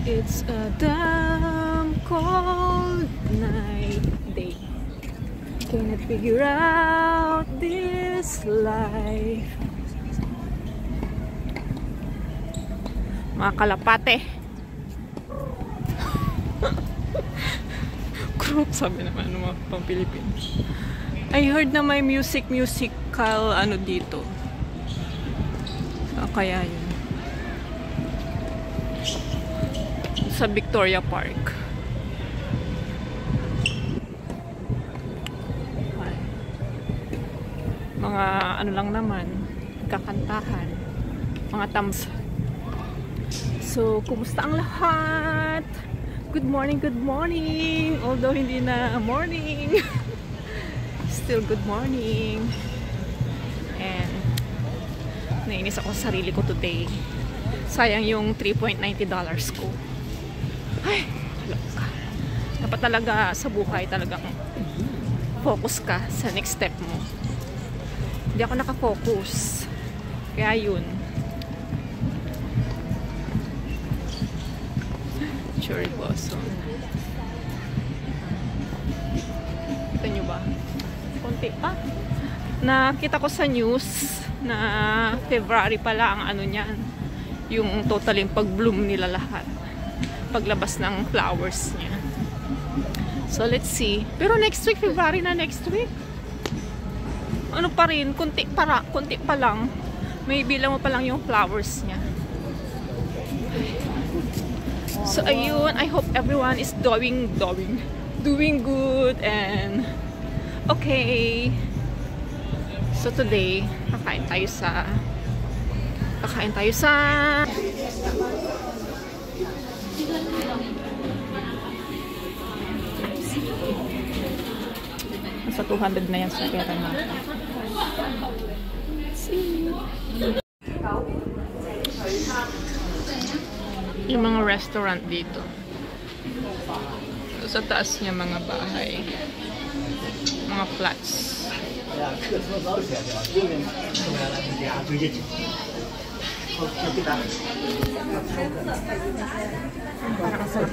It's a damn cold night day. Cannot figure out this life. Mga kalapate. Group, sabi naman ng mga pang Pilipinas. I heard na may musical ano dito. Kaya yun. Sa Victoria Park. Mga ano lang naman, kakantahan, mga thumbs. So, kumusta ang lahat? Good morning, good morning. Although hindi na morning. Still good morning. And nainis ako sa sarili ko today. Sayang yung $3.90 ko. Ay, loka. Dapat talaga sa buhay talagang focus ka sa next step mo. Hindi ako nakafocus. Kaya yun. Cherry blossom. Kita nyo ba? Konti pa. Nakita ko sa news na February pala ang ano niyan. Yung totaling pag-bloom nila lahat. Paglabas ng flowers niya. So let's see. Pero next week, February na next week. Ano pa rin, konti pa lang. May bilang mo pa lang yung flowers niya. So ayun, I hope everyone is doing good and okay. So today, kakain tayo sa nasa 200 na yan sa pera natin. See. Yung mga restaurant dito. Sa taas niya mga bahay. Mga flats. Parang sarap.